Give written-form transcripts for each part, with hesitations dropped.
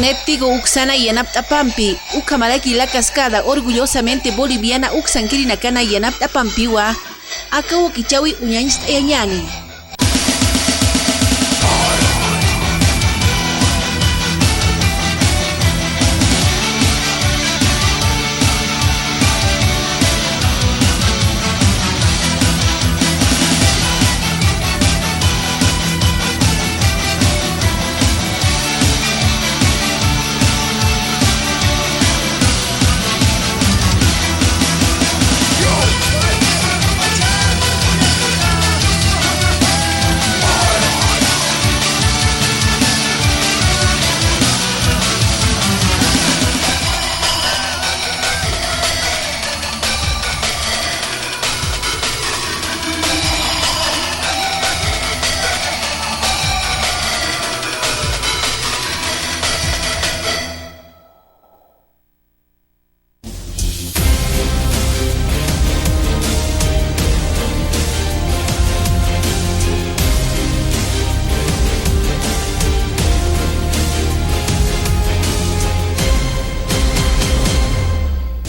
Néptigo Uxana y Anaptapampi, Ucamaraki la Cascada, orgullosamente boliviana Uxanquirinacana y Anaptapampiwa, Acabo Kichawi Uñanist Eñani.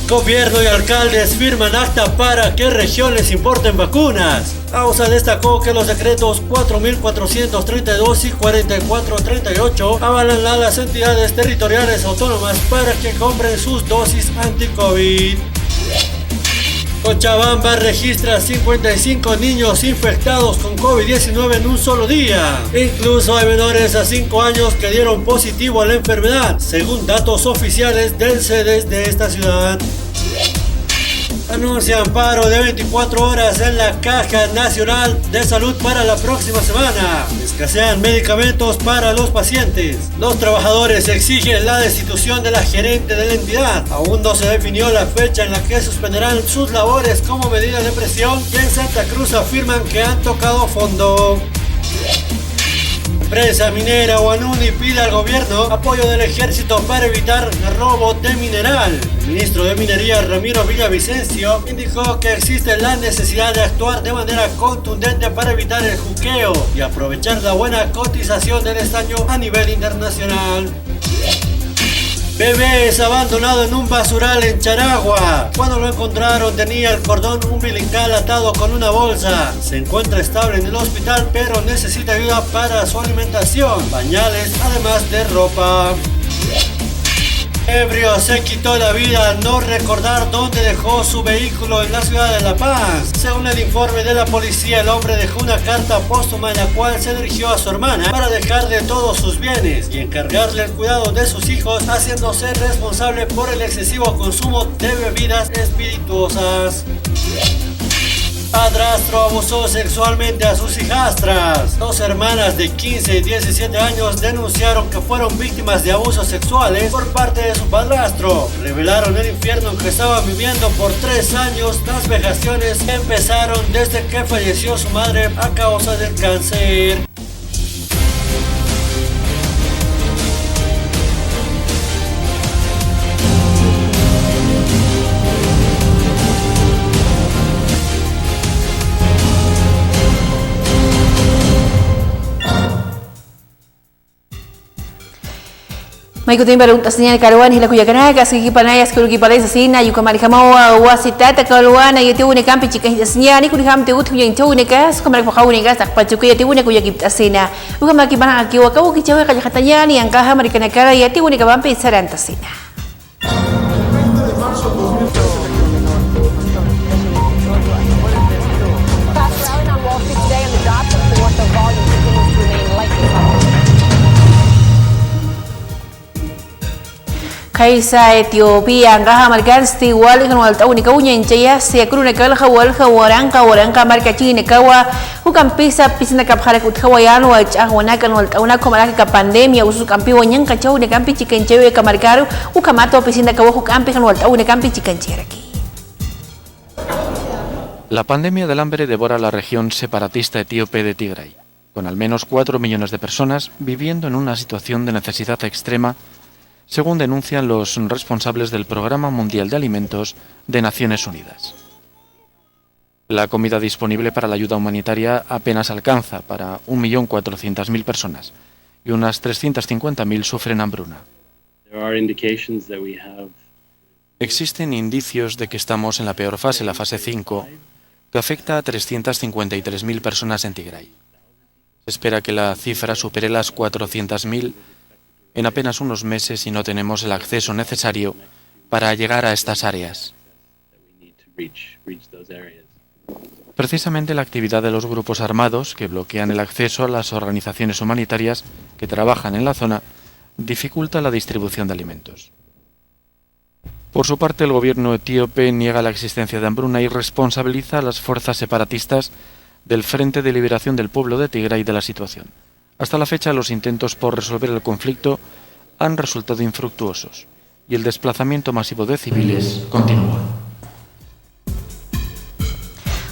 Gobierno y alcaldes firman acta para que regiones importen vacunas. AUSA destacó que los decretos 4.432 y 4438 avalan a las entidades territoriales autónomas para que compren sus dosis anti-COVID. Cochabamba registra 55 niños infectados con COVID-19 en un solo día. Incluso hay menores a 5 años que dieron positivo a la enfermedad, según datos oficiales del CEDES de esta ciudad. Anuncian paro de 24 horas en la Caja Nacional de Salud para la próxima semana. Escasean medicamentos para los pacientes. Los trabajadores exigen la destitución de la gerente de la entidad. Aún no se definió la fecha en la que suspenderán sus labores como medida de presión y en Santa Cruz afirman que han tocado fondo. Empresa minera Huanuni pide al gobierno apoyo del ejército para evitar el robo de mineral. El ministro de Minería Ramiro Villavicencio indicó que existe la necesidad de actuar de manera contundente para evitar el juqueo y aprovechar la buena cotización del estaño a nivel internacional. Bebé es abandonado en un basural en Charagua. Cuando lo encontraron tenía el cordón umbilical atado con una bolsa. Se encuentra estable en el hospital pero necesita ayuda para su alimentación, pañales, además de ropa. Ebrio se quitó la vida al no recordar dónde dejó su vehículo en la ciudad de La Paz. Según el informe de la policía, el hombre dejó una carta póstuma en la cual se dirigió a su hermana para dejarle todos sus bienes y encargarle el cuidado de sus hijos, haciéndose responsable por el excesivo consumo de bebidas espirituosas. Padrastro abusó sexualmente a sus hijastras. Dos hermanas de 15 y 17 años denunciaron que fueron víctimas de abusos sexuales por parte de su padrastro. Revelaron el infierno en que estaban viviendo por 3 años. Las vejaciones empezaron desde que falleció su madre a causa del cáncer. Maikutin baruntasnya ni karuan hila kuya kana kas ki panayas kuru ki palay sa sina yu kamari kamawa wasitata kaluana yati une kampi chika hisnya ni kuni kam te utu yang chau ne kas kamari pakau ne kas takpa chuku yati une kuya ki tasina ukama ki bana ki wakau ki chawa ka katanya ni yang kaha mari kana kara yati une ka bampi sarantasina. Kaisa Ethiopia ngaha markan stiwal kan wal tauni kaunya inchaya se krune kal khawal khawaranka marka chine kawa hukam pisa pisna kap kharak uthawayan wa chahwana kan wal tauna komaraka ka pandemia usu kampi wanyang kachau ne kampi chicken chewe kamarkaru ukamato pisina kawa hukampi kan wal tauni kampi chicken cheraki. La pandemia del hambre devora la región separatista etíope de Tigray, con al menos 4 millones de personas viviendo en una situación de necesidad extrema, según denuncian los responsables del Programa Mundial de Alimentos de Naciones Unidas. La comida disponible para la ayuda humanitaria apenas alcanza para 1.400.000 personas y unas 350.000 sufren hambruna. Existen indicios de que estamos en la peor fase, la fase 5, que afecta a 353.000 personas en Tigray. Se espera que la cifra supere las 400.000 en apenas unos meses y no tenemos el acceso necesario para llegar a estas áreas. Precisamente la actividad de los grupos armados que bloquean el acceso a las organizaciones humanitarias que trabajan en la zona dificulta la distribución de alimentos. Por su parte, el gobierno etíope niega la existencia de hambruna y responsabiliza a las fuerzas separatistas del Frente de Liberación del Pueblo de Tigray de la situación. Hasta la fecha, los intentos por resolver el conflicto han resultado infructuosos y el desplazamiento masivo de civiles continúa.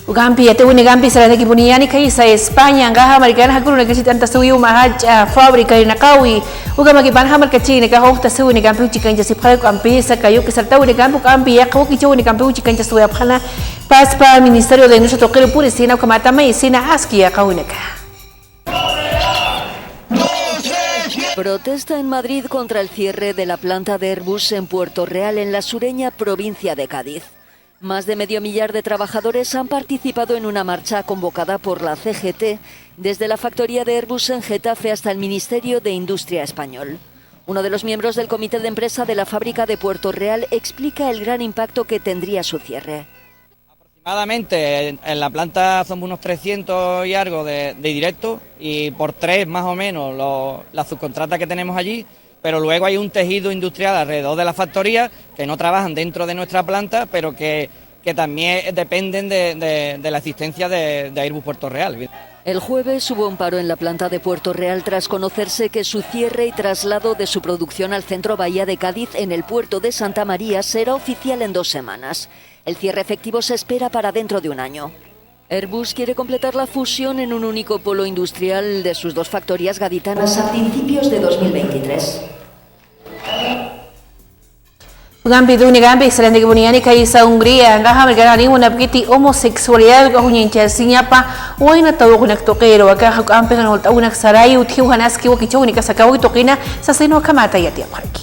Ugampi ate unigampi sarana kibuniani kaisa España ngaha americana hakuru na kasi tanta suwi umahaj fábrica na kawi ugama ki banha marka chine ka hokta suwi ni gampi chikan jasi phal kampi sa kayo ki sarta unigampi kampi ya kawo ki chawo ni gampi chikan jasi suwi phana paspa ministerio de industria toqero puri sina kamata mai sina aski ya kawinaka. Protesta en Madrid contra el cierre de la planta de Airbus en Puerto Real, en la sureña provincia de Cádiz. Más de medio millar de trabajadores han participado en una marcha convocada por la CGT desde la factoría de Airbus en Getafe hasta el Ministerio de Industria español. Uno de los miembros del comité de empresa de la fábrica de Puerto Real explica el gran impacto que tendría su cierre. Aproximadamente en la planta somos unos 300 y algo de directo y por 3 más o menos las subcontratas que tenemos allí. Pero luego hay un tejido industrial alrededor de la factoría que no trabajan dentro de nuestra planta, pero que también dependen de la existencia de Airbus Puerto Real. El jueves hubo un paro en la planta de Puerto Real tras conocerse que su cierre y traslado de su producción al centro Bahía de Cádiz en el puerto de Santa María será oficial en 2 semanas. El cierre efectivo se espera para dentro de un año. Airbus quiere completar la fusión en un único polo industrial de sus 2 factorías gaditanas a principios de 2023. Ugampi du unigampi sarana kibuniani kaisa Hungría ngaha americana ni munapkiti homosexualidad ko hunyincha sinyapa waina tawunak toqero akaha ampe kan holta unak sarai uthiu hanaski wakichuni kasakawi toqina sasino kamata yati apaki.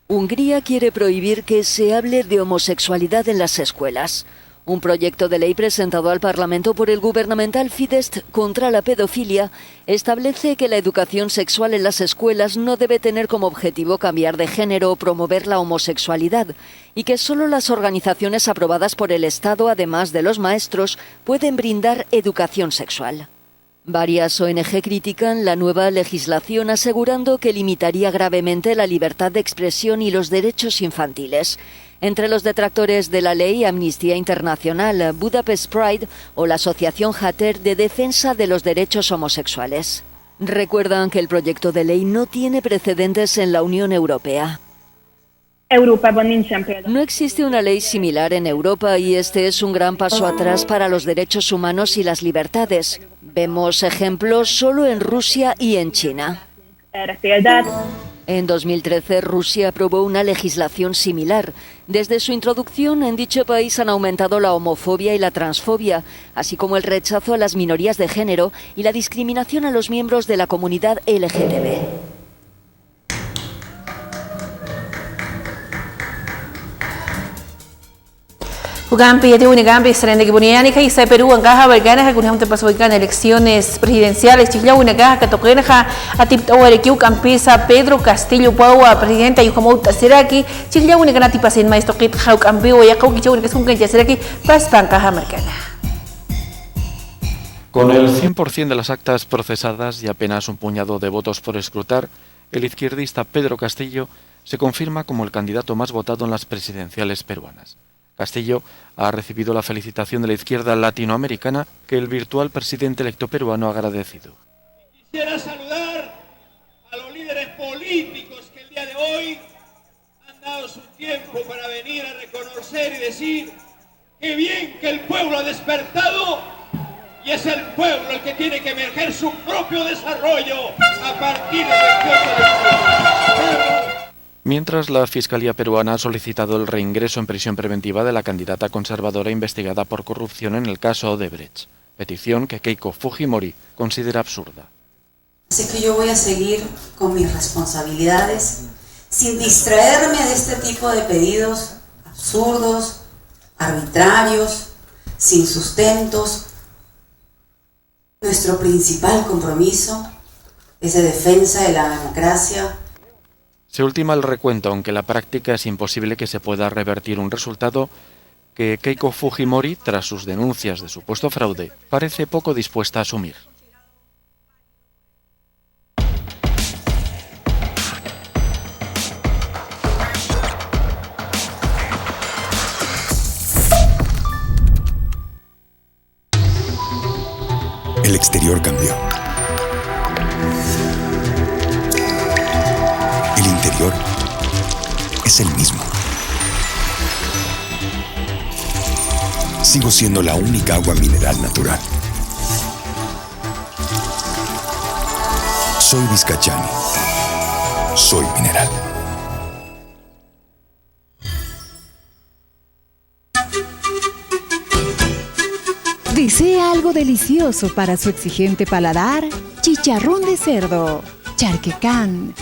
Hungría quiere prohibir que se hable de homosexualidad en las escuelas. Un proyecto de ley presentado al Parlamento por el gubernamental Fidesz contra la pedofilia establece que la educación sexual en las escuelas no debe tener como objetivo cambiar de género o promover la homosexualidad y que solo las organizaciones aprobadas por el Estado, además de los maestros, pueden brindar educación sexual. Varias ONG critican la nueva legislación asegurando que limitaría gravemente la libertad de expresión y los derechos infantiles. Entre los detractores de la ley, Amnistía Internacional, Budapest Pride o la Asociación Hater de Defensa de los Derechos Homosexuales. Recuerdan que el proyecto de ley no tiene precedentes en la Unión Europea. No existe una ley similar en Europa y este es un gran paso atrás para los derechos humanos y las libertades. Vemos ejemplos solo en Rusia y en China. En 2013, Rusia aprobó una legislación similar. Desde su introducción, en dicho país han aumentado la homofobia y la transfobia, así como el rechazo a las minorías de género y la discriminación a los miembros de la comunidad LGTB. Ugampi ate unigampi sarana kibuniani kaisa Perú ngaha americana hakunham tapasuikan elecciones presidenciales chihla unagaha katoqena atip tawari kiu campisa Pedro Castillo Paua presidenta yukamauta siraki chihla unagana tipasin maestro kit hauk ambiwa yakau kichau unagaskunkan siraki paspanka americana. Con el 100% de las actas procesadas y apenas un puñado de votos por escrutar, el izquierdista Pedro Castillo se confirma como el candidato más votado en las presidenciales peruanas. Castillo ha recibido la felicitación de la izquierda latinoamericana que el virtual presidente electo peruano ha agradecido. Quisiera saludar a los líderes políticos que el día de hoy han dado su tiempo para venir a reconocer y decir que bien que el pueblo ha despertado y es el pueblo el que tiene que emerger su propio desarrollo a partir del 28 de julio. Mientras, la Fiscalía peruana ha solicitado el reingreso en prisión preventiva de la candidata conservadora investigada por corrupción en el caso Odebrecht, petición que Keiko Fujimori considera absurda. Así que yo voy a seguir con mis responsabilidades sin distraerme de este tipo de pedidos absurdos, arbitrarios, sin sustentos. Nuestro principal compromiso es de defensa de la democracia. Se ultima el recuento, aunque en la práctica es imposible que se pueda revertir un resultado que Keiko Fujimori, tras sus denuncias de supuesto fraude, parece poco dispuesta a asumir. El exterior cambió. El interior es el mismo. Sigo siendo la única agua mineral natural. Soy Vizcachani. Soy mineral. ¿Desea algo delicioso para su exigente paladar? Chicharrón de cerdo, charquecán,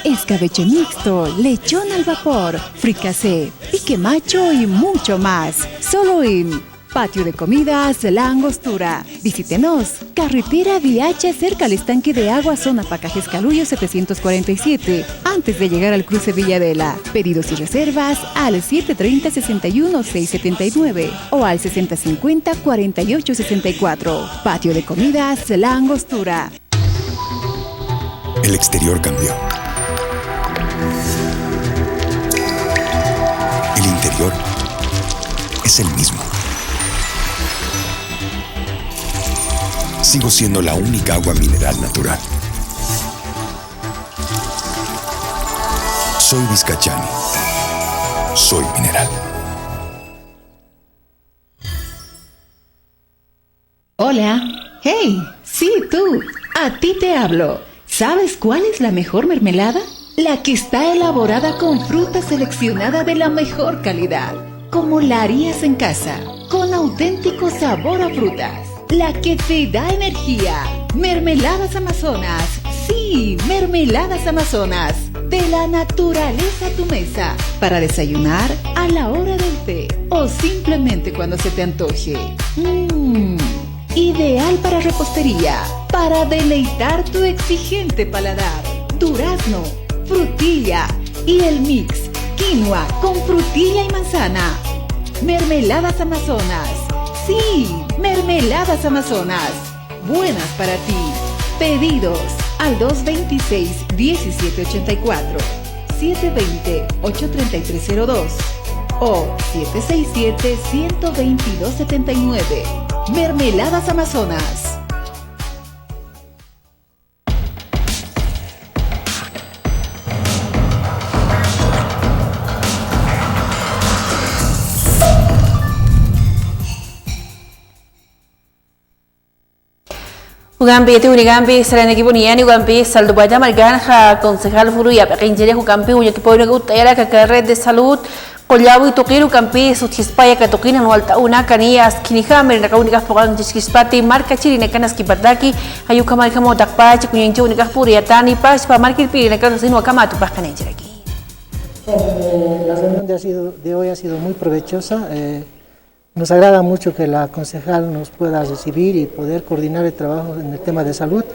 escabeche mixto, lechón al vapor, fricasé, pique macho y mucho más. Solo en Patio de Comidas La Angostura. Visítenos. Carretera Viacha, cerca al estanque de agua, zona Pacajes Calullo 747. Antes de llegar al cruce Villadela. Pedidos y reservas al 730-61-679 o al 6050-4864. Patio de Comidas La Angostura. El exterior cambió. El interior es el mismo. Sigo siendo la única agua mineral natural. Soy Vizcachani. Soy mineral. Hola. Hey, sí, tú. A ti te hablo. ¿Sabes cuál es la mejor mermelada? La que está elaborada con fruta seleccionada de la mejor calidad, como la harías en casa, con auténtico sabor a frutas. La que te da energía. Mermeladas Amazonas. Sí, Mermeladas Amazonas. De la naturaleza a tu mesa. Para desayunar, a la hora del té o simplemente cuando se te antoje. Ideal para repostería. Para deleitar tu exigente paladar. Durazno, frutilla y el mix. Quinoa con frutilla y manzana. Mermeladas Amazonas. Sí, Mermeladas Amazonas. Buenas para ti. Pedidos al 226-1784, 720-83302 o 767-12279. Mermeladas Amazonas. Ugambi eti Unigambi selain equipo niani Ugambi saldo baja marganja concejal furu ya pekinjere Ugambi unya equipo Unagutayara que red de salud Kollawi Tukiru Campi Suthispaya Katukin anual tauna Kanias Kinihamer na kaunikah pogang Jiskispati marka chiri na kanas kipataki ayuka marka mo dakpa chikunyenche unikah puriatani pas pa markir piri na kanas inu akamatu pa kanenjeraki. La reunión de hoy ha sido muy provechosa. Nos agrada mucho que la concejal nos pueda recibir y poder coordinar el trabajo en el tema de salud.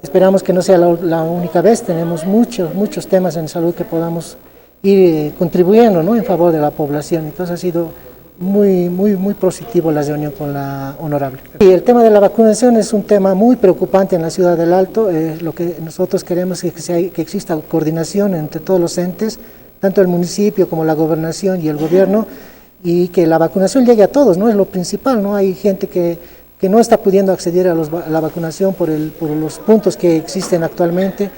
Esperamos que no sea la única vez, tenemos muchos temas en salud que podamos ir contribuyendo, ¿no?, en favor de la población. Entonces ha sido muy positivo la reunión con la honorable. Y el tema de la vacunación es un tema muy preocupante en la ciudad del Alto. Lo que nosotros queremos es que exista coordinación entre todos los entes, tanto el municipio como la gobernación y el gobierno, y que la vacunación llegue a todos, ¿no? Es lo principal, ¿no? Hay gente que no está pudiendo acceder a la vacunación por los puntos que existen actualmente.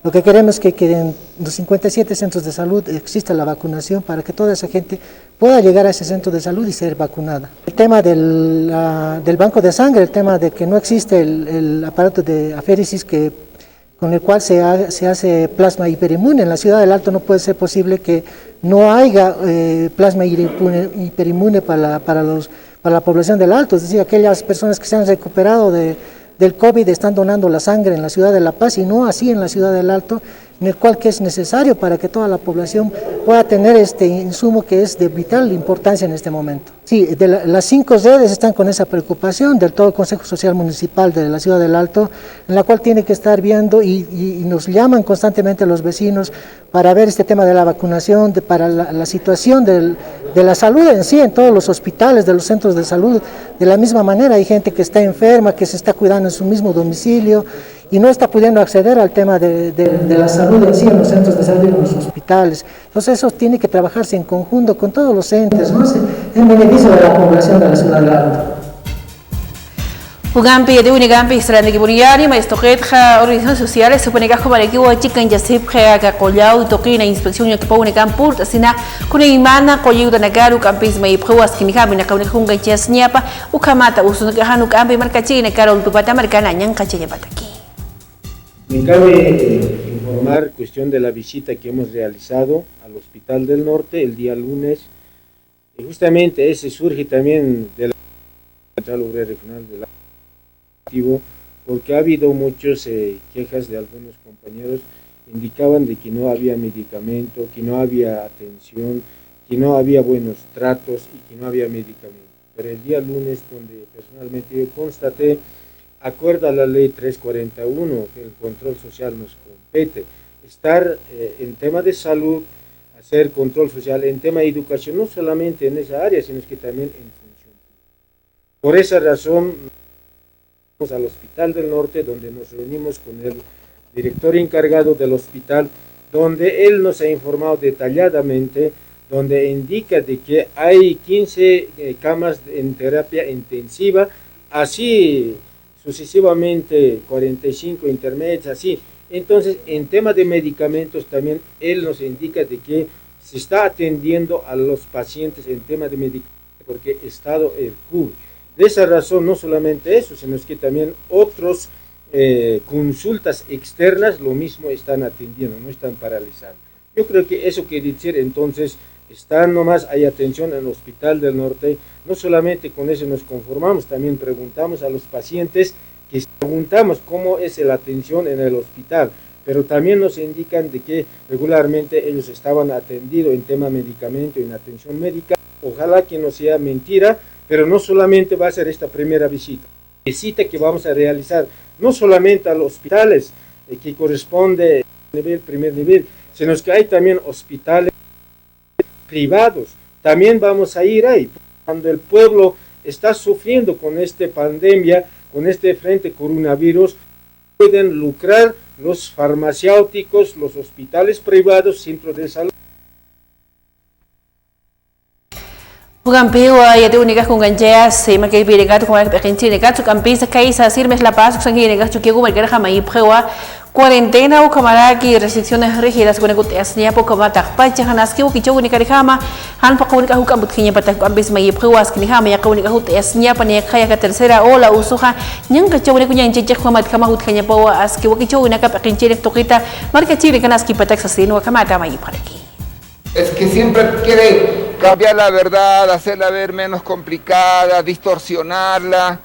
Lo que queremos es que en los 57 centros de salud exista la vacunación para que toda esa gente pueda llegar a ese centro de salud y ser vacunada. El tema del banco de sangre, el tema de que no existe el aparato de aféresis con el cual se hace plasma hiperinmune. En la ciudad del Alto no puede ser posible que no haya plasma hiperinmune para la población del Alto, es decir, aquellas personas que se han recuperado de del COVID están donando la sangre en la ciudad de La Paz y no así en la ciudad del Alto, en el cual que es necesario para que toda la población pueda tener este insumo que es de vital importancia en este momento. Sí, las 5 redes están con esa preocupación del todo el Consejo Social Municipal de la ciudad del Alto, en la cual tiene que estar viendo y nos llaman constantemente los vecinos para ver este tema de la vacunación, para la situación de la salud en sí, en todos los hospitales, de los centros de salud. De la misma manera hay gente que está enferma, que se está cuidando en su mismo domicilio y no está pudiendo acceder al tema de la salud en sí, en los centros de salud y en los hospitales. Entonces eso tiene que trabajarse en conjunto con todos los entes, ¿no? En beneficio de la población de la ciudad del Alto. Ugampi de Unigampi Israel de Kiburiani, maestro Getja, organizaciones sociales, supone que como equipo chica en Yasip, que Colau, Toquina, inspección y equipo Unicampur, asina, con Imana, Coyu de Nagaru, Campis, May Pruas, Kinihami, Nakaunihunga, Chesniapa, Ukamata, Usunakahanu, Campi, Marcachina, Carol, Tupata, Marcana, Yankache, Pataki. Me cabe informar cuestión de la visita que hemos realizado al Hospital del Norte el día lunes. Y justamente ese surge también de la Central Obrera Regional de la porque ha habido muchas quejas de algunos compañeros, indicaban de que no había medicamento, que no había atención, que no había buenos tratos y que no había medicamento. Pero el día lunes, donde personalmente yo constaté, acuerdo a la ley 341, que el control social nos compete, estar en tema de salud, hacer control social, en tema de educación, no solamente en esa área, sino que también en función. Por esa razón, al Hospital del Norte, donde nos reunimos con el director encargado del hospital, donde él nos ha informado detalladamente, donde indica de que hay 15 camas en terapia intensiva, así sucesivamente 45 intermedias, así. Entonces, en tema de medicamentos también él nos indica de que se está atendiendo a los pacientes en tema de medicamentos porque Estado el cubre. De esa razón, no solamente eso, sino que también otros consultas externas lo mismo están atendiendo, no están paralizando. Yo creo que eso quiere decir, entonces, nomás hay atención en el Hospital del Norte, no solamente con eso nos conformamos, también preguntamos a los pacientes, que preguntamos cómo es la atención en el hospital, pero también nos indican de que regularmente ellos estaban atendidos en tema medicamento, en atención médica. Ojalá que no sea mentira, pero no solamente va a ser esta primera visita que vamos a realizar, no solamente a los hospitales que corresponde al primer nivel, sino que hay también hospitales privados. También vamos a ir ahí, cuando el pueblo está sufriendo con esta pandemia, con este frente coronavirus, pueden lucrar los farmacéuticos, los hospitales privados, centros de salud. Ugampiwa ya te únicas con gancheas, se me quedé pirigato con el pequeño gato, campisa, caísa, sirmes la paz, sanguínea, gato que como el jama y prewa, cuarentena o camaraki, restricciones rígidas con el gutesnia, poco mata, pacha, hanaski, ukicho, única de jama, han poco única juca, butkiña, pata, campis, may prewa, skinihama, ya única gutesnia, panea, kaya, tercera, o la usuja, ñanca, chau, única ñanche, juamat, kama, gutkiña, pawa, aski, ukicho, única, pequeña, toquita, marca chile, canaski, patax, así, no, camata, may para aquí. Es que siempre quiere cambiar la verdad, hacerla ver menos complicada, distorsionarla,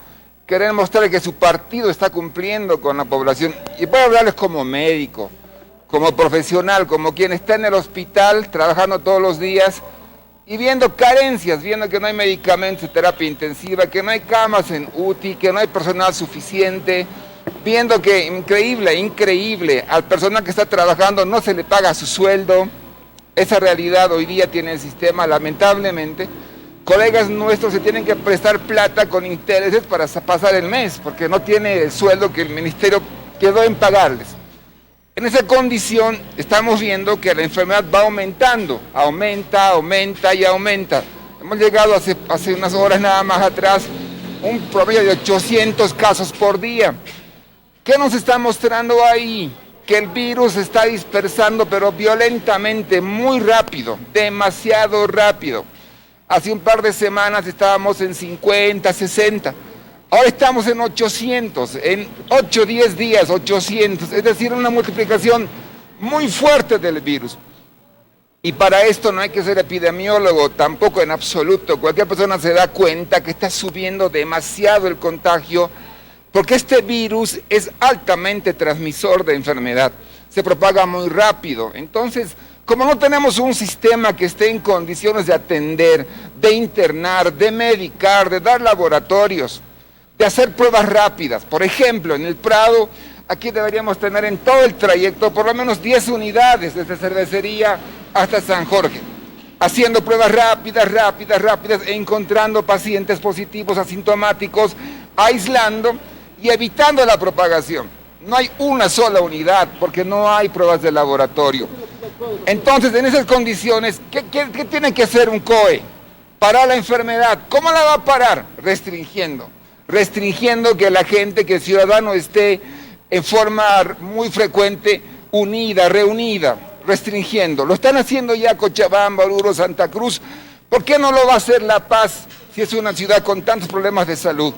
querer mostrar que su partido está cumpliendo con la población. Y puedo hablarles como médico, como profesional, como quien está en el hospital trabajando todos los días y viendo carencias, viendo que no hay medicamentos de terapia intensiva, que no hay camas en UTI, que no hay personal suficiente, viendo que increíble, al personal que está trabajando no se le paga su sueldo. Esa realidad hoy día tiene el sistema, lamentablemente. Colegas nuestros se tienen que prestar plata con intereses para pasar el mes, porque no tiene el sueldo que el ministerio quedó en pagarles. En esa condición estamos viendo que la enfermedad va aumentando, aumenta y aumenta. Hemos llegado hace unas horas nada más atrás, un promedio de 800 casos por día. ¿Qué nos está mostrando ahí? Que el virus se está dispersando, pero violentamente, muy rápido, demasiado rápido. Hace un par de semanas estábamos en 50, 60, ahora estamos en 800, en 8, 10 días, 800, es decir, una multiplicación muy fuerte del virus. Y para esto no hay que ser epidemiólogo, tampoco en absoluto. Cualquier persona se da cuenta que está subiendo demasiado el contagio, porque este virus es altamente transmisor de enfermedad, se propaga muy rápido. Entonces, como no tenemos un sistema que esté en condiciones de atender, de internar, de medicar, de dar laboratorios, de hacer pruebas rápidas, por ejemplo, en el Prado, aquí deberíamos tener en todo el trayecto por lo menos 10 unidades desde Cervecería hasta San Jorge, haciendo pruebas rápidas, encontrando pacientes positivos asintomáticos, aislando y evitando la propagación. No hay una sola unidad porque no hay pruebas de laboratorio. Entonces, en esas condiciones, ¿qué tiene que hacer un COE? Parar la enfermedad. ¿Cómo la va a parar? Restringiendo que la gente, que el ciudadano esté en forma muy frecuente, unida, reunida, restringiendo. Lo están haciendo ya Cochabamba, Oruro, Santa Cruz. ¿Por qué no lo va a hacer La Paz si es una ciudad con tantos problemas de salud?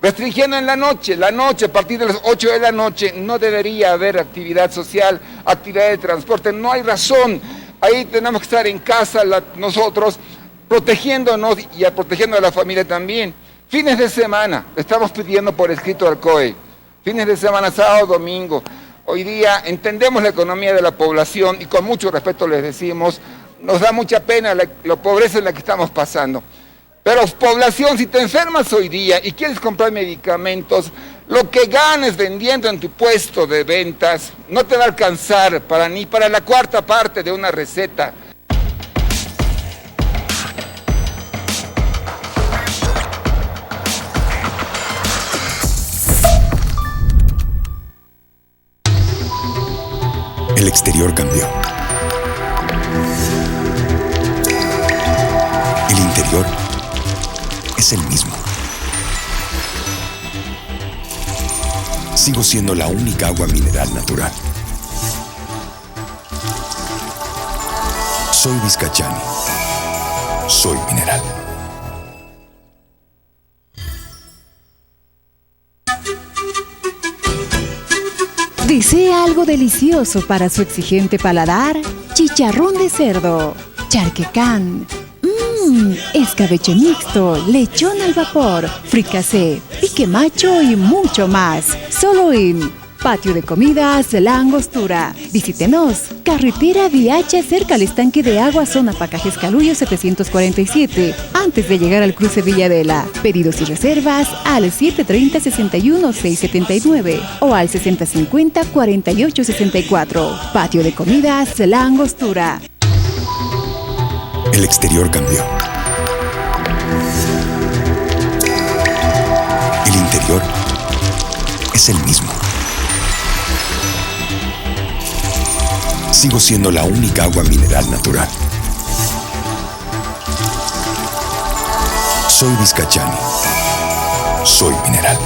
Restringiendo en la noche, a partir de las 8 de la noche no debería haber actividad social, actividad de transporte, no hay razón. Ahí tenemos que estar en casa nosotros, protegiéndonos y protegiendo a la familia también. Fines de semana, estamos pidiendo por escrito al COE, fines de semana, sábado, domingo. Hoy día entendemos la economía de la población y con mucho respeto les decimos, nos da mucha pena la pobreza en la que estamos pasando. Pero población, si te enfermas hoy día y quieres comprar medicamentos, lo que ganes vendiendo en tu puesto de ventas no te va a alcanzar ni para la cuarta parte de una receta. El exterior cambió. El interior es el mismo. Sigo siendo la única agua mineral natural. Soy Vizcachani. Soy mineral. ¿Desea algo delicioso para su exigente paladar? Chicharrón de cerdo, charquecán, escabeche mixto, lechón al vapor, fricasé, pique macho y mucho más. Solo en Patio de Comidas La Angostura. Visítenos. Carretera DH cerca al estanque de agua, zona Pacajes Caluyo 747, antes de llegar al cruce Villadela. Pedidos y reservas al 730-61-679 o al 6050-4864. Patio de Comidas La Angostura. El exterior cambió. El interior es el mismo. Sigo siendo la única agua mineral natural. Soy Vizcachani. Soy mineral.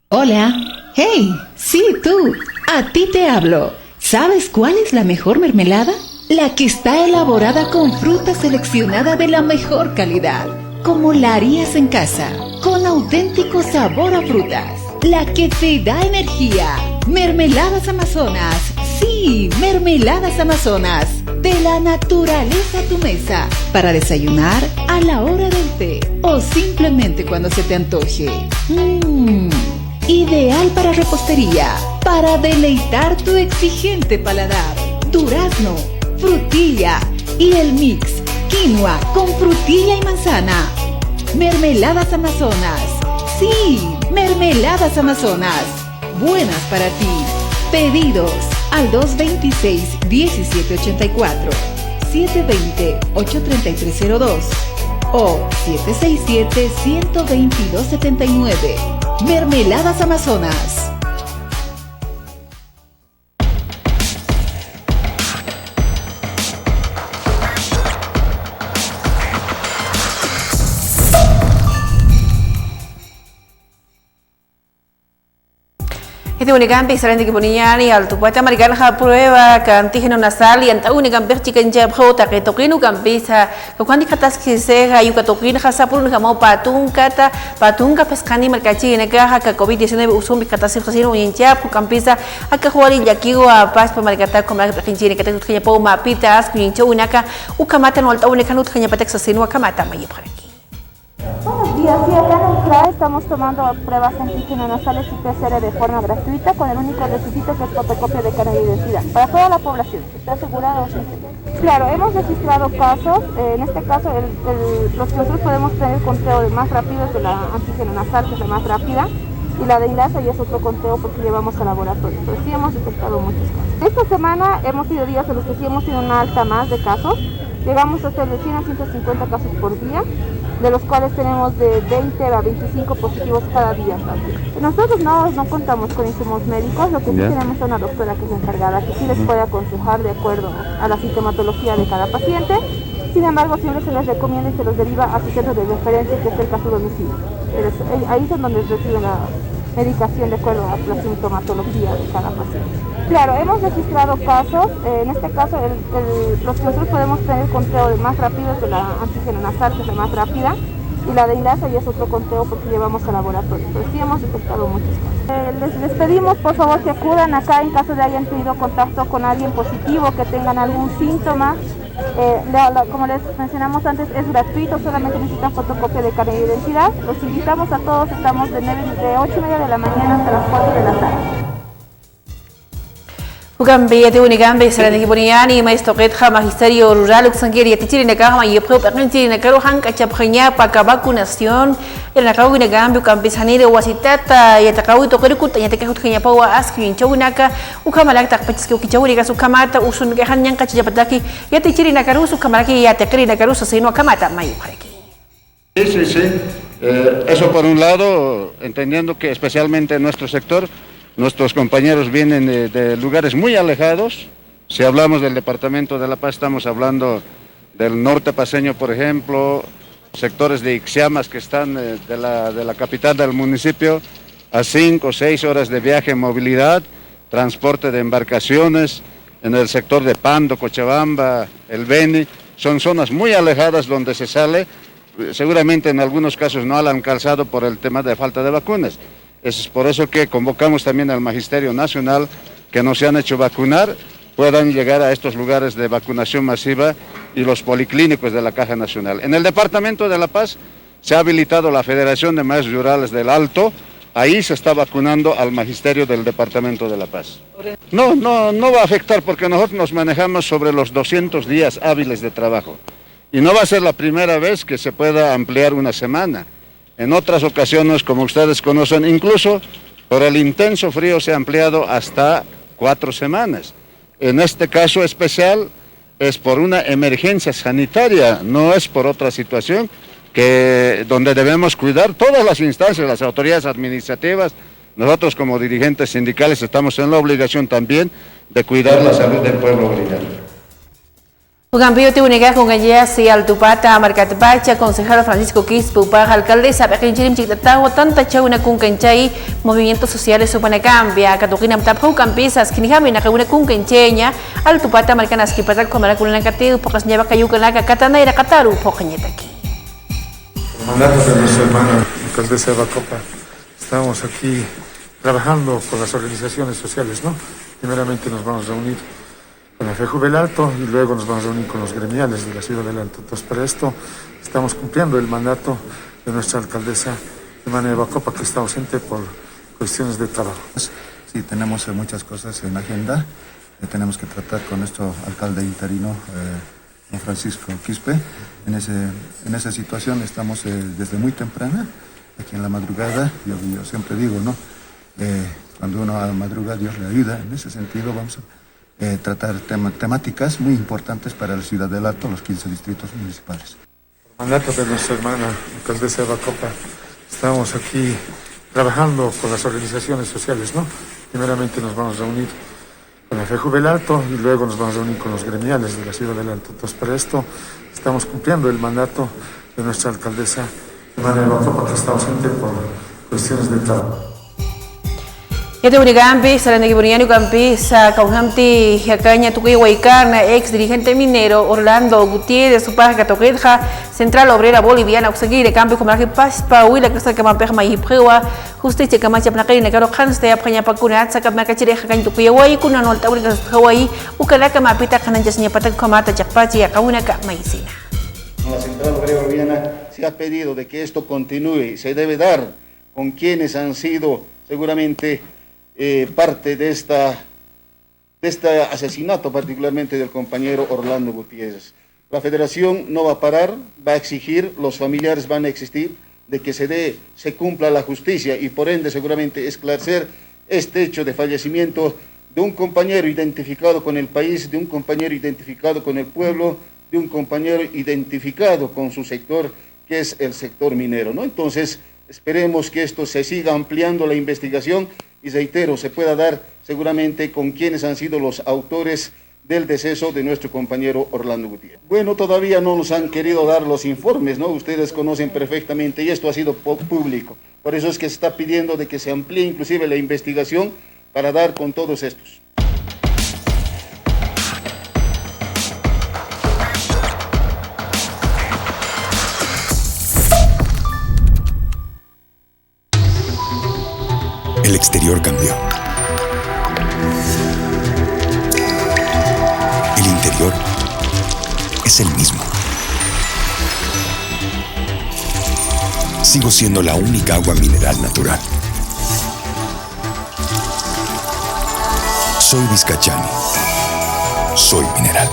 Hola. Hey, sí, tú. A ti te hablo. ¿Sabes cuál es la mejor mermelada? La que está elaborada con fruta seleccionada de la mejor calidad, como la harías en casa, con auténtico sabor a frutas. La que te da energía. Mermeladas Amazonas. Sí, Mermeladas Amazonas. De la naturaleza a tu mesa. Para desayunar, a la hora del té o simplemente cuando se te antoje. Ideal para repostería. Para deleitar tu exigente paladar. Durazno, frutilla y el mix quinoa con frutilla y manzana. Mermeladas Amazonas. Sí, Mermeladas Amazonas. Buenas para ti. Pedidos al 226-1784, 720-83302 o 767-12279. Mermeladas Amazonas. Este unicampi selain di Kebuniani al tupuata americana prueba que antígeno nasal y anta unicampi chicken jab hota que toquino campisa que cuando katas que se hayu que toquino hasa por un jamón patunca pescani mercachi nega que COVID-19 usum bikatas khasino yinchap campisa aka huari yakigo a pas pamarikata como la pinchine que te tuya po mapitas kuincho unaka ukamata no alta unicano tuya patex sino akamata mayi por aquí. Sí, así acá en el CRA estamos tomando pruebas antígeno nasales y PCR de forma gratuita con el único requisito que es fotocopia de carnet de identidad para toda la población. ¿Está asegurado? Claro, hemos registrado casos, en este caso los que nosotros podemos tener conteo más rápido es de la antígeno nasal, que es la más rápida, y la de ILASA ya es otro conteo porque llevamos al laboratorio, pero sí hemos detectado muchos casos. Esta semana hemos tenido días en los que sí hemos tenido una alta más de casos, llegamos a hacer de 100 a 150 casos por día, de los cuales tenemos de 20 a 25 positivos cada día también. Nosotros no contamos con insumos médicos, lo que sí tenemos es una doctora que es encargada, que sí les puede aconsejar de acuerdo a la sintomatología de cada paciente. Sin embargo, siempre se les recomienda y se los deriva a su centro de referencia, que es el caso domicilio. Ahí es donde reciben la medicación de acuerdo a la sintomatología de cada paciente. Claro, hemos registrado casos, en este caso los que nosotros podemos tener conteo más rápido es de la antígeno nasal, que es la más rápida, y la de ILASA ya es otro conteo porque llevamos al laboratorio, pero sí hemos detectado muchos casos. Les pedimos por favor que acudan acá en caso de hayan tenido contacto con alguien positivo, que tengan algún síntoma. Como les mencionamos antes, es gratuito, solamente necesitan fotocopia de carnet de identidad. Los invitamos a todos, estamos de 8:30 de la mañana hasta las 4 de la tarde. Ugambe te unigambe sarani kibuniani maestoketha magisterio rural uksangiri yatichiri nakama yepro paknti nakaro hanka chapkhanya paka vacunación el nakau unigambe ukambe sanire wasitata yatakau to kerikut yataka hutkanya pawa askin chawunaka ukamalak tak pachiski ukichawuri kasu kamata usun ke hanyang kachapataki yatichiri nakaru su kamalaki yatakri nakaru sino kamata mayu pareki. Sí. Eso por un lado, entendiendo que especialmente en nuestro sector nuestros compañeros vienen de lugares muy alejados. Si hablamos del departamento de La Paz, estamos hablando del norte paceño, por ejemplo, sectores de Ixamas que están de la capital del municipio a 5 o 6 horas de viaje en movilidad, transporte de embarcaciones, en el sector de Pando, Cochabamba, el Beni, son zonas muy alejadas donde se sale, seguramente en algunos casos no han calzado por el tema de falta de vacunas. Es por eso que convocamos también al Magisterio Nacional que no se han hecho vacunar, puedan llegar a estos lugares de vacunación masiva y los policlínicos de la Caja Nacional. En el departamento de La Paz se ha habilitado la Federación de Maestros Rurales del Alto, ahí se está vacunando al Magisterio del departamento de La Paz. No va a afectar porque nosotros nos manejamos sobre los 200 días hábiles de trabajo y no va a ser la primera vez que se pueda ampliar una semana. En otras ocasiones, como ustedes conocen, incluso por el intenso frío se ha ampliado hasta 4 semanas. En este caso especial es por una emergencia sanitaria, no es por otra situación donde debemos cuidar todas las instancias, las autoridades administrativas. Nosotros como dirigentes sindicales estamos en la obligación también de cuidar la salud del pueblo boliviano. Ugambe te uniga con ella si al tupata marcat bacha concejal Francisco Quispe upah alcaldesa pekinchirim chitatawa tanta chauna kun kenchay movimientos sociales supone cambia katukinam tapau campisas kinihami nakuna kun kenchenya al tupata marcanas kipatak komarakulan katiu pokas nyaba kayukan katana ira kataru pokanyetaki. Mandato de nuestra hermana alcaldesa de Bacopa, estamos aquí trabajando con las organizaciones sociales, ¿no? Primeramente nos vamos a reunir con la FEJU del Alto y luego nos vamos a reunir con los gremiales de la ciudad del Alto. Entonces, para esto estamos cumpliendo el mandato de nuestra alcaldesa hermana de Bacopa, que está ausente por cuestiones de trabajo. Sí, tenemos muchas cosas en agenda. Tenemos que tratar con nuestro alcalde interino, don Francisco Quispe. En esa situación estamos desde muy temprana, aquí en la madrugada. Yo siempre digo, ¿no? Cuando uno madruga, Dios le ayuda. En ese sentido vamos a tratar temáticas muy importantes para la ciudad del Alto, los 15 distritos municipales. Por mandato de nuestra hermana alcaldesa de Bacopa, estamos aquí trabajando con las organizaciones sociales, ¿no? Primeramente nos vamos a reunir con la FEJU del Alto y luego nos vamos a reunir con los gremiales de la ciudad del Alto. Entonces, para esto estamos cumpliendo el mandato de nuestra alcaldesa hermana de Bacopa, que está ausente por cuestiones de trabajo. Yate unigambe sarani kibuniani ugambe sa kaunhamti yakanya tukuy waikana ex dirigente minero Orlando Gutiérrez supah katoketja Central Obrera Boliviana uksagire cambio comarque paspa wila kasa kamapeh mahiprewa justicia kamacha planakay nakaro kanste apkanya pakunat sa kamakachire hakanya tukuy wai kuna nol tawri kas hawaii ukala kamapita kananjas nya patak kamata chakpachi yakauna ka maisina. La Central Obrera Boliviana se ha pedido de que esto continúe y se debe dar con quienes han sido seguramente parte de este asesinato, particularmente del compañero Orlando Gutiérrez. La federación no va a parar, va a exigir, los familiares van a exigir de que se cumpla la justicia y por ende seguramente esclarecer este hecho de fallecimiento de un compañero identificado con el país, de un compañero identificado con el pueblo, de un compañero identificado con su sector, que es el sector minero, ¿no? Entonces, esperemos que esto se siga ampliando la investigación y reitero, se pueda dar seguramente con quienes han sido los autores del deceso de nuestro compañero Orlando Gutiérrez. Bueno, todavía no nos han querido dar los informes, ¿no? Ustedes conocen perfectamente y esto ha sido público. Por eso es que se está pidiendo de que se amplíe inclusive la investigación para dar con todos estos. El exterior cambió. El interior es el mismo. Sigo siendo la única agua mineral natural. Soy Vizcachani. Soy mineral.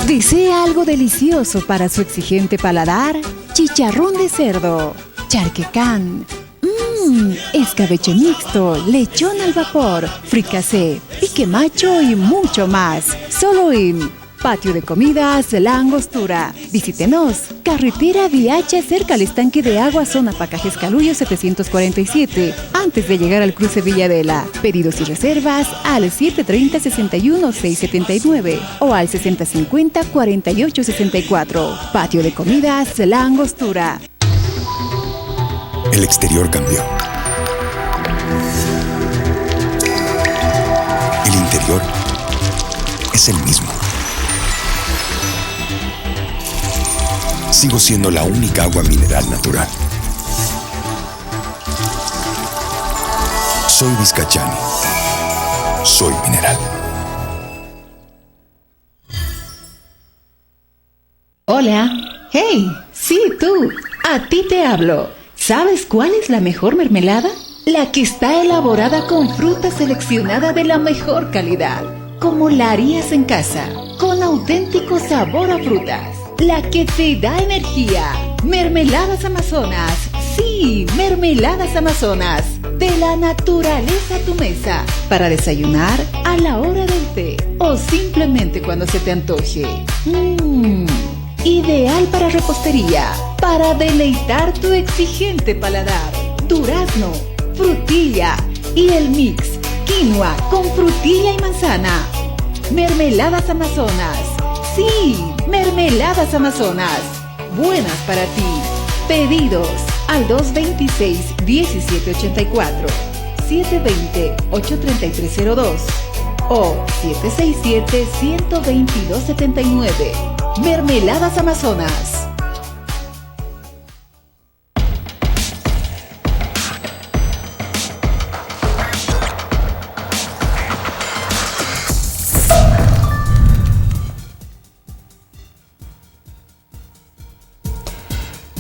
¿Desea algo delicioso para su exigente paladar? Chicharrón de cerdo, charquecán, escabeche mixto, lechón al vapor, fricasé, pique macho y mucho más. Solo en Patio de Comidas La Angostura. Visítenos. Carretera Viacha cerca al estanque de agua, zona Pacajes Caluyo 747, antes de llegar al cruce Villadela. Pedidos y reservas al 730-61-679 o al 6050-4864. Patio de Comidas La Angostura. El exterior cambió. El interior es el mismo. Sigo siendo la única agua mineral natural. Soy Vizcachani. Soy mineral. Hola. Hey, sí, tú. A ti te hablo. ¿Sabes cuál es la mejor mermelada? La que está elaborada con fruta seleccionada de la mejor calidad, como la harías en casa, con auténtico sabor a frutas. La que te da energía. Mermeladas Amazonas. Sí, Mermeladas Amazonas. De la naturaleza a tu mesa. Para desayunar, a la hora del té o simplemente cuando se te antoje. Ideal para repostería. Para deleitar tu exigente paladar. Durazno, frutilla y el mix. Quinoa con frutilla y manzana. Mermeladas Amazonas. Sí, Mermeladas Amazonas. Buenas para ti. Pedidos al 226-1784, 720-83302 o 767-12279. Mermeladas Amazonas.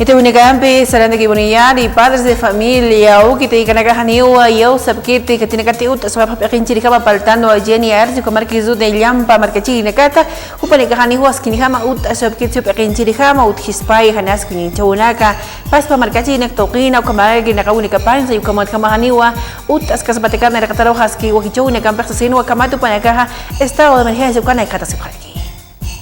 Ito unikampi saranda kibuniyari padres de familia o kita ikanagahaniwa yo sabkiti katinakati ut sa papakinchiri kama paltando a Jenny Arsi ko markizu de lampa markachi nakata upanikahaniwa skinihama ut sabkiti papakinchiri kama ut hispai hanas kuninchaunaka paspa markachi naktokina ukamaragi nakaunika pansa ukamat kamahaniwa ut askasabatikar na nakataro haski wakichuna kampa sinu kamatu panakaha estado de emergencia ukana ikata sipaki.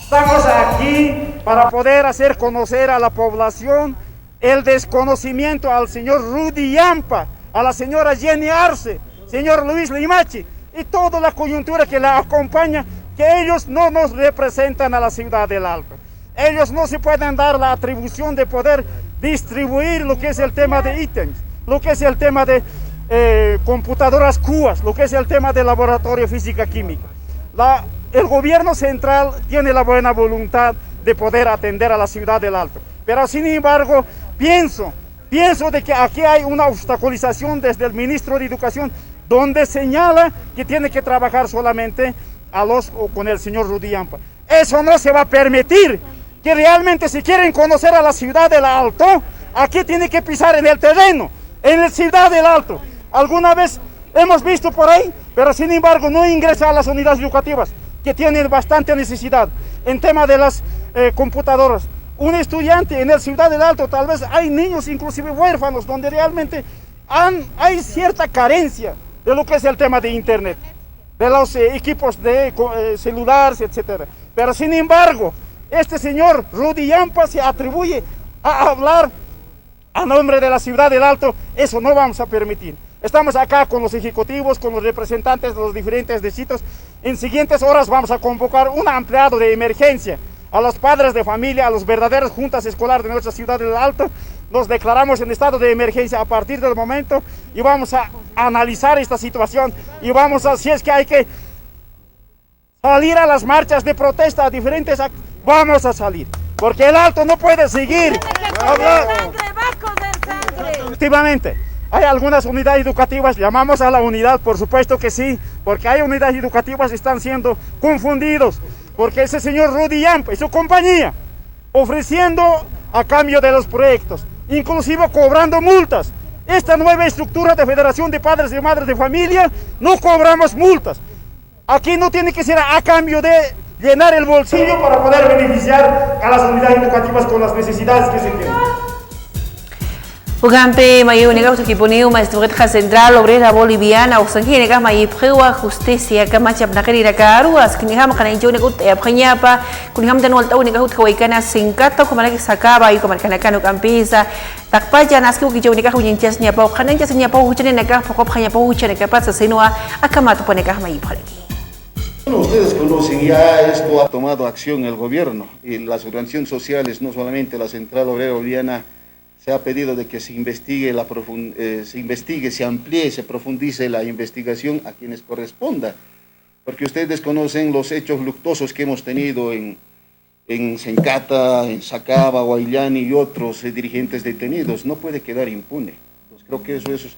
Estamos aquí para poder hacer conocer a la población el desconocimiento al señor Rudy Yampa, a la señora Jenny Arce, señor Luis Limachi y toda la coyuntura que la acompaña, que ellos no nos representan a la ciudad del Alto. Ellos no se pueden dar la atribución de poder distribuir lo que es el tema de ítems, lo que es el tema de computadoras CUAS, lo que es el tema de laboratorio física-química. El gobierno central tiene la buena voluntad de poder atender a la ciudad del Alto, pero sin embargo pienso de que aquí hay una obstaculización desde el ministro de Educación, donde señala que tiene que trabajar solamente con el señor Rudy Yampa. Eso no se va a permitir. Que realmente si quieren conocer a la ciudad del Alto, aquí tiene que pisar en el terreno, en la ciudad del Alto. Alguna vez hemos visto por ahí, pero sin embargo no ingresa a las unidades educativas, que tienen bastante necesidad. En tema de las computadoras, un estudiante en la ciudad del Alto, tal vez hay niños inclusive huérfanos, donde realmente hay cierta carencia de lo que es el tema de internet, de los equipos de celulares, etc. Pero sin embargo, este señor Rudy Yampa se atribuye a hablar a nombre de la ciudad del Alto. Eso no vamos a permitir. Estamos acá con los ejecutivos, con los representantes de los diferentes distritos. En siguientes horas vamos a convocar un ampliado de emergencia a los padres de familia, a las verdaderas juntas escolares de nuestra ciudad del Alto. Nos declaramos en estado de emergencia a partir del momento y vamos a analizar esta situación y vamos a, si es que hay que salir a las marchas de protesta a diferentes vamos a salir, porque el Alto no puede seguir. Efectivamente, hay algunas unidades educativas, llamamos a la unidad, por supuesto que sí, porque hay unidades educativas que están siendo confundidos, porque ese señor Rudy Yampa y su compañía, ofreciendo a cambio de los proyectos, inclusive cobrando multas. Esta nueva estructura de Federación de Padres y Madres de Familia, no cobramos multas. Aquí no tiene que ser a cambio de llenar el bolsillo para poder beneficiar a las unidades educativas con las necesidades que se tienen. Ugampe mayu negah usakipuniu maestro central obrera boliviana usangi negah mayu prewa justicia kamachap nakari nakaru askiniha makanainjo negut apanyapa kuniham tanwal tau negah utkawaikana singkata kumalaki sakaba yu kamarkanakanu kampisa takpaja naski ukijo negah unyinchas nyapa ukananchas nyapa uchane negah pokop hanyapa uchane kapasa sinua akamatu ponegah mayu palagi. Bueno, ustedes conocen ya esto, ha tomado acción el gobierno y las organizaciones sociales, no solamente la Central Obrera Boliviana, se ha pedido de que se investigue, se amplíe, se profundice la investigación a quienes corresponda, porque ustedes conocen los hechos luctuosos que hemos tenido en Sencata, en Sacaba, Guayllani y otros dirigentes detenidos. No puede quedar impune. Pues creo que eso es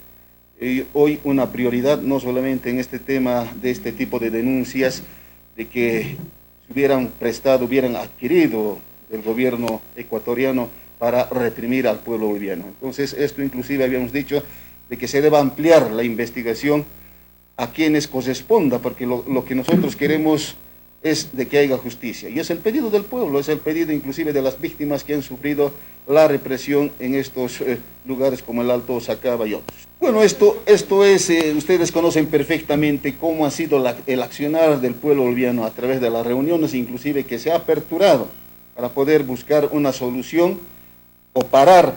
hoy una prioridad, no solamente en este tema de este tipo de denuncias, de que se hubieran adquirido del gobierno ecuatoriano para reprimir al pueblo boliviano. Entonces, esto inclusive habíamos dicho de que se deba ampliar la investigación a quienes corresponda, porque lo que nosotros queremos es de que haya justicia. Y es el pedido del pueblo, es el pedido inclusive de las víctimas que han sufrido la represión en estos lugares como el Alto Sacaba y otros. Bueno, esto es, ustedes conocen perfectamente cómo ha sido el accionar del pueblo boliviano a través de las reuniones, inclusive que se ha aperturado para poder buscar una solución o parar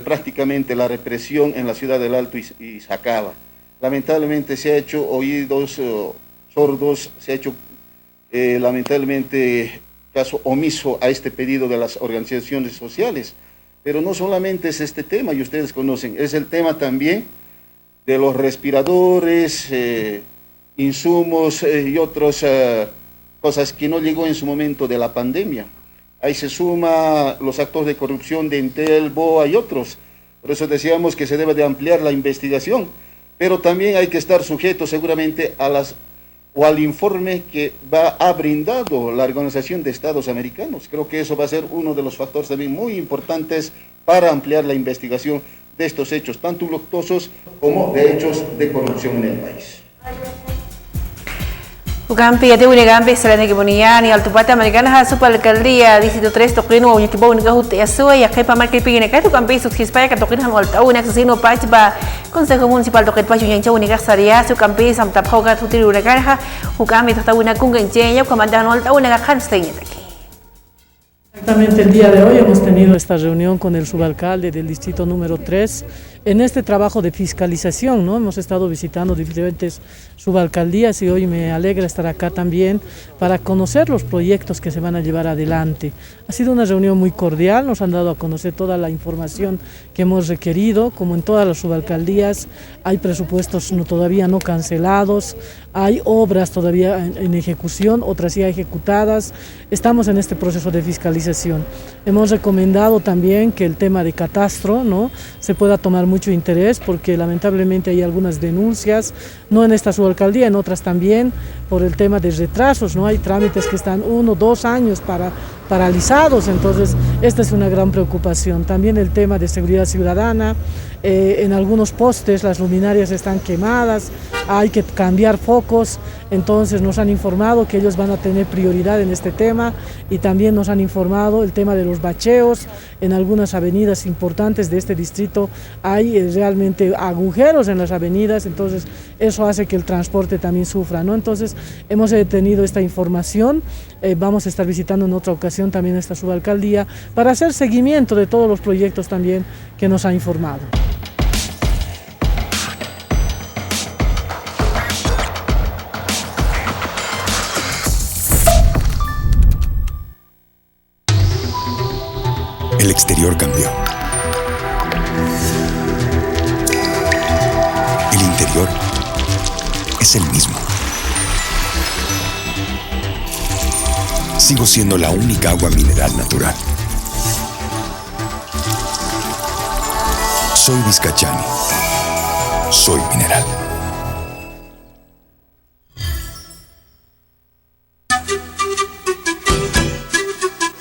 prácticamente la represión en la ciudad del Alto y Sacaba. Lamentablemente se ha hecho oídos sordos, se ha hecho lamentablemente caso omiso a este pedido de las organizaciones sociales. Pero no solamente es este tema, y ustedes conocen, es el tema también de los respiradores, insumos y otras cosas que no llegó en su momento de la pandemia. Ahí se suma los actos de corrupción de Entel, BOA y otros. Por eso decíamos que se debe de ampliar la investigación, pero también hay que estar sujetos seguramente al informe que ha brindado la Organización de Estados Americanos. Creo que eso va a ser uno de los factores también muy importantes para ampliar la investigación de estos hechos, tanto luctuosos como de hechos de corrupción en el país. Ugampi ate unegampi salane que ponian y altupata americana ha super alcaldía distrito 3 toquino unya tibo unika hute asua ya que pa marque pigine ka ugampi sus hispaya ka toquino han alta una asesino pachba consejo municipal toquet pachu unya unika saria su campi sam tap hoga tutir unegarha ugampi tata una kungencheya comandante alta una kan steinya aquí. Exactamente el día de hoy hemos tenido esta reunión con el subalcalde del distrito número 3 en este trabajo de fiscalización, ¿no? Hemos estado visitando diferentes subalcaldías y hoy me alegra estar acá también para conocer los proyectos que se van a llevar adelante. Ha sido una reunión muy cordial, nos han dado a conocer toda la información que hemos requerido, como en todas las subalcaldías hay presupuestos todavía no cancelados, hay obras todavía en ejecución, otras ya ejecutadas. Estamos en este proceso de fiscalización fiscalización. Hemos recomendado también que el tema de catastro, ¿no?, se pueda tomar mucho interés, porque lamentablemente hay algunas denuncias, no en esta subalcaldía, en otras también, por el tema de retrasos, ¿no? Hay trámites que están 1 o 2 años paralizados, entonces esta es una gran preocupación. También el tema de seguridad ciudadana, en algunos postes las luminarias están quemadas, hay que cambiar focos, entonces nos han informado que ellos van a tener prioridad en este tema, y también nos han informado el tema de los bacheos. En algunas avenidas importantes de este distrito hay realmente agujeros en las avenidas, entonces eso hace que el transporte también sufra, ¿no? Entonces hemos tenido esta información, vamos a estar visitando en otra ocasión también esta subalcaldía para hacer seguimiento de todos los proyectos también que nos ha informado. El exterior cambió. El interior es el mismo. Sigo siendo la única agua mineral natural. Soy Vizcachani. Soy mineral.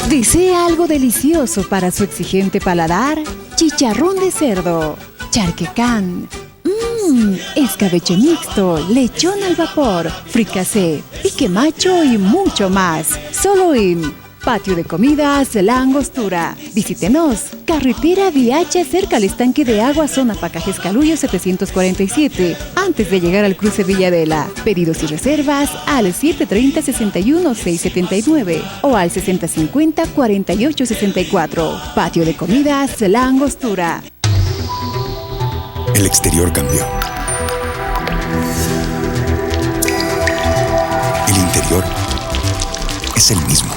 ¿Desea algo delicioso para su exigente paladar? Chicharrón de cerdo, charquecán, escabeche mixto, lechón al vapor, fricasé, pique macho y mucho más. Solo en Patio de Comidas La Angostura. Visítenos. Carretera Viacha, cerca al estanque de agua, zona Pacajes Caluyo 747, antes de llegar al cruce Villadela. Pedidos y reservas al 730-61-679 o al 6050-4864. Patio de Comidas La Angostura. El exterior cambió. El interior es el mismo.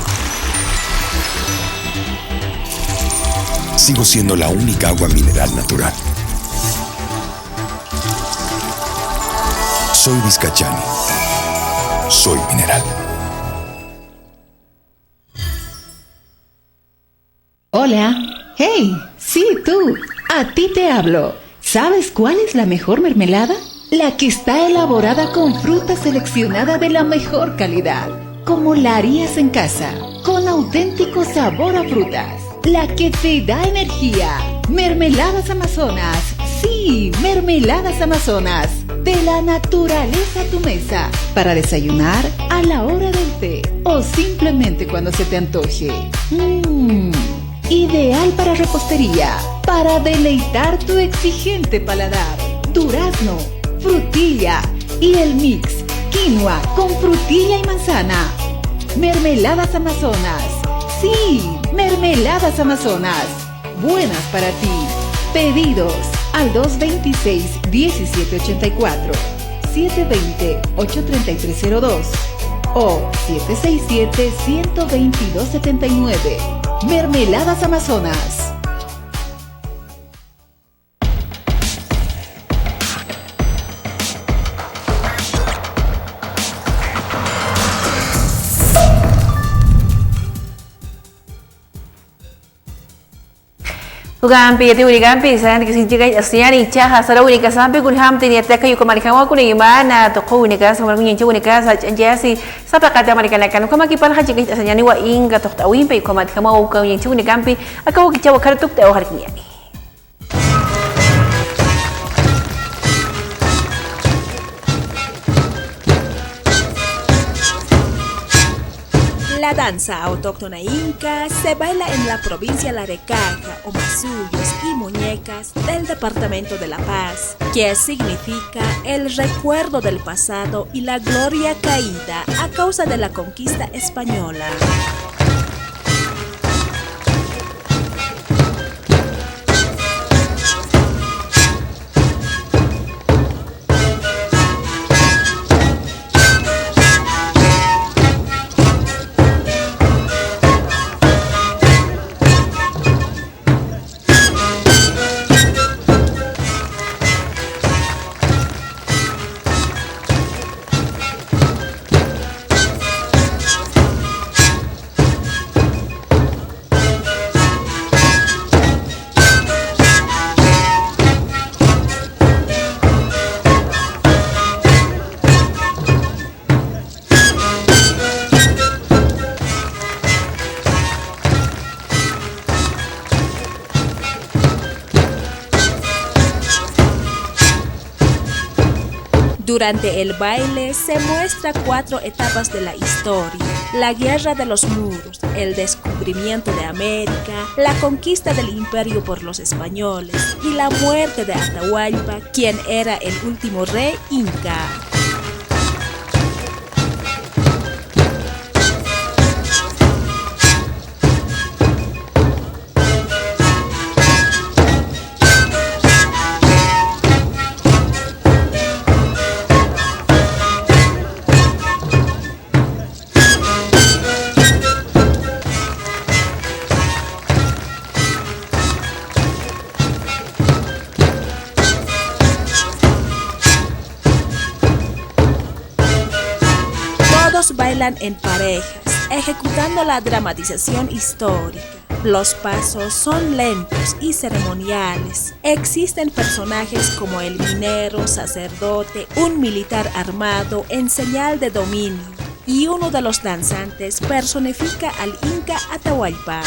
Sigo siendo la única agua mineral natural. Soy Vizcachani. Soy mineral. Hola. Hey, sí, tú. A ti te hablo. ¿Sabes cuál es la mejor mermelada? La que está elaborada con fruta seleccionada de la mejor calidad, como la harías en casa, con auténtico sabor a frutas. La que te da energía. Mermeladas Amazonas. Sí, Mermeladas Amazonas. De la naturaleza a tu mesa. Para desayunar, a la hora del té o simplemente cuando se te antoje. Ideal para repostería. Para deleitar tu exigente paladar. Durazno, frutilla y el mix quinoa con frutilla y manzana. Mermeladas Amazonas. Sí, Mermeladas Amazonas. Buenas para ti. Pedidos al 226-1784, 720-83302 o 767-12279. Mermeladas Amazonas. Ugampi yati urigampi santi kisinjiga asyani chaha sara unika sampai kunham tini ataka yuko marikawa kuna imana toko unika sama kunyenche unika sa jasi sapa kata marikana kan kama kipal haji kit asyani wa inga tokta wimpe yuko marikawa uka kunyenche unikampi akawa kichawa karatuk ta har kinyani. La danza autóctona inca se baila en la provincia La Recaja, Omasuyos y Muñecas del departamento de La Paz, que significa el recuerdo del pasado y la gloria caída a causa de la conquista española. Durante el baile se muestra 4 etapas de la historia: la guerra de los muros, el descubrimiento de América, la conquista del imperio por los españoles y la muerte de Atahualpa, quien era el último rey inca. Todos bailan en parejas, ejecutando la dramatización histórica. Los pasos son lentos y ceremoniales. Existen personajes como el minero, sacerdote, un militar armado en señal de dominio, y uno de los danzantes personifica al Inca Atahualpa.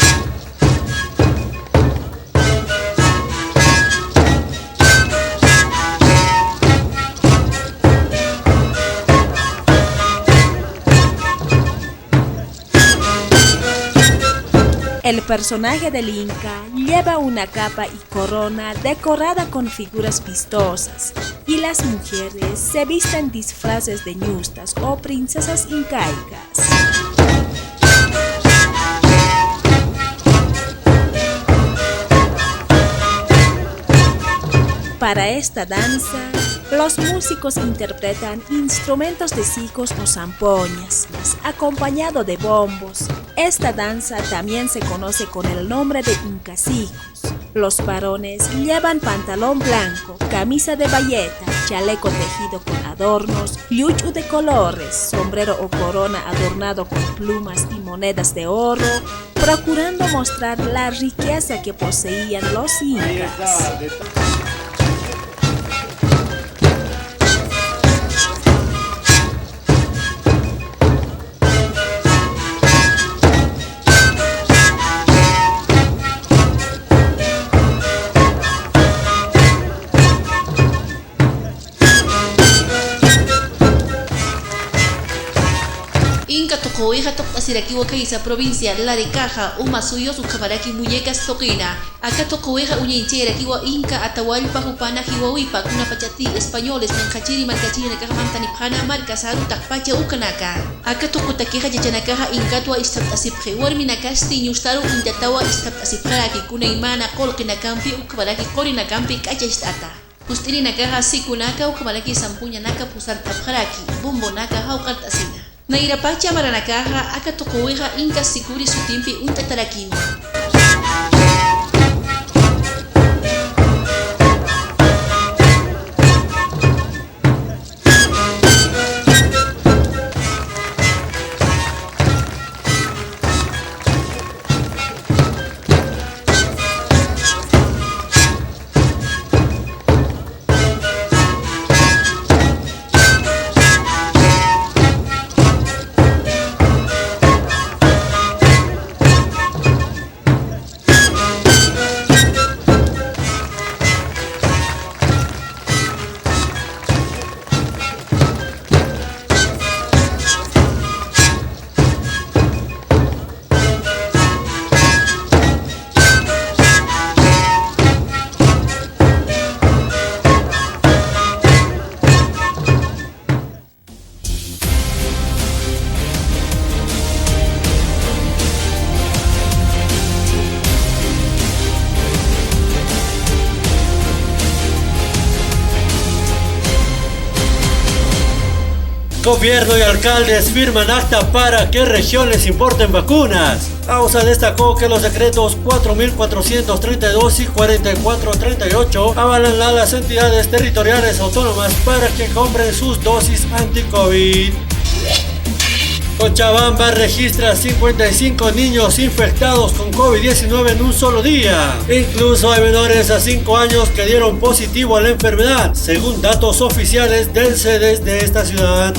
El personaje del Inca lleva una capa y corona decorada con figuras vistosas, y las mujeres se visten disfraces de ñustas o princesas incaicas. Para esta danza, los músicos interpretan instrumentos de sicos o zampoñas, acompañado de bombos. Esta danza también se conoce con el nombre de incasicos. Los varones llevan pantalón blanco, camisa de bayeta, chaleco tejido con adornos, yuchu de colores, sombrero o corona adornado con plumas y monedas de oro, procurando mostrar la riqueza que poseían los incas. Inca tocoeja tocasirakiwa kaisa provincia la de Caja, Umasuyo su camaraki muñecas toquina. Acá tocoeja uñinchera kiwa Inca Atahualpa Hupana Hiwawipa kuna pachati españoles Nankachiri Marcachiri Nakahamantani Pana Marca Saru Takpacha Ukanaka. Acá tocotakeja yachanakaja Incatua istat asipje Warminakasti Ñustaru Intatawa istat asipjaraki kuna imana Kolkenakampi Ukabaraki Korinakampi Kachastata. Ustiri nakaja sikunaka ukabaraki sampuña naka pusar tapjaraki Bumbo naka haukat asina. Nairapacha maranakaja aka tokoweja Inca sikuri sutimpi untatarakiwa. Gobierno y alcaldes firman acta para que regiones importen vacunas. AUSA destacó que los decretos 4.432 y 4438 avalan a las entidades territoriales autónomas para que compren sus dosis anti-COVID. Cochabamba registra 55 niños infectados con COVID-19 en un solo día. Incluso hay menores a 5 años que dieron positivo a la enfermedad, según datos oficiales del CEDES de esta ciudad.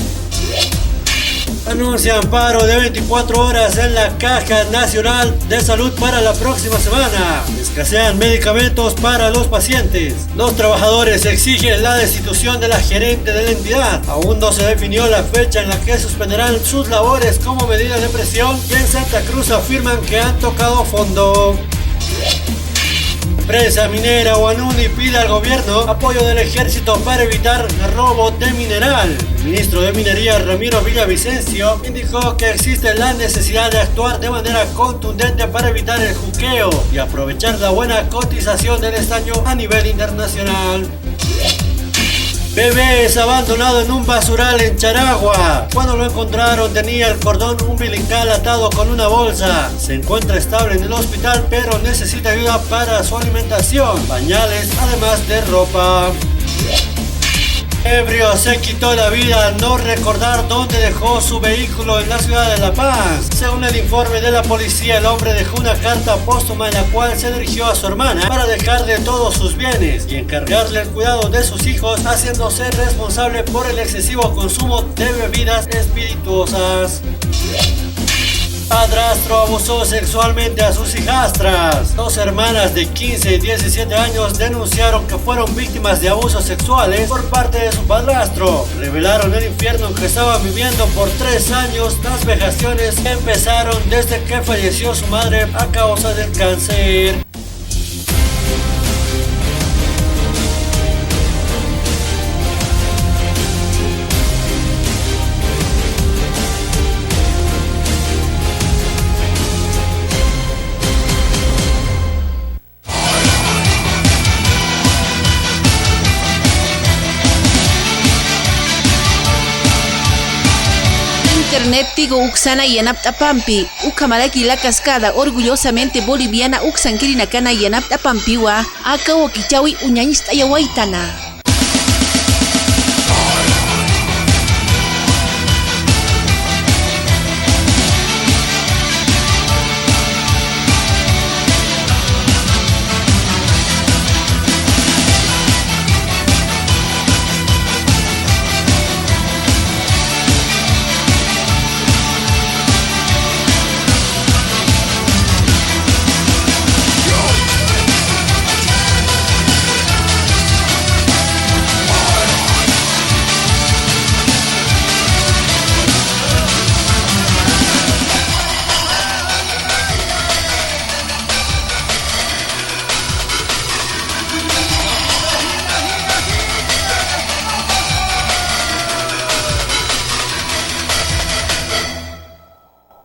Anuncian paro de 24 horas en la Caja Nacional de Salud para la próxima semana. Escasean medicamentos para los pacientes. Los trabajadores exigen la destitución de la gerente de la entidad. Aún no se definió la fecha en la que suspenderán sus labores como medida de presión y en Santa Cruz afirman que han tocado fondo. Empresa minera Huanuni pide al gobierno apoyo del ejército para evitar el robo de mineral. El ministro de Minería Ramiro Villavicencio indicó que existe la necesidad de actuar de manera contundente para evitar el juqueo y aprovechar la buena cotización del estaño a nivel internacional. Bebé es abandonado en un basural en Charagua. Cuando lo encontraron tenía el cordón umbilical atado con una bolsa. Se encuentra estable en el hospital pero necesita ayuda para su alimentación, pañales, además de ropa. Ebrio se quitó la vida al no recordar dónde dejó su vehículo en la ciudad de La Paz. Según el informe de la policía, el hombre dejó una carta póstuma en la cual se dirigió a su hermana para dejarle todos sus bienes y encargarle el cuidado de sus hijos, haciéndose responsable por el excesivo consumo de bebidas espirituosas. Padrastro abusó sexualmente a sus hijastras. Dos hermanas de 15 y 17 años denunciaron que fueron víctimas de abusos sexuales por parte de su padrastro. Revelaron el infierno en que estaban viviendo por 3 años. Las vejaciones empezaron desde que falleció su madre a causa del cáncer. Internet Tigo Uxana y Yanaptapampi, Ucamalaki la cascada orgullosamente boliviana Uxankirinacana y Yanaptapampiwa, Aka Wakichawi Uñañista Yawaitana.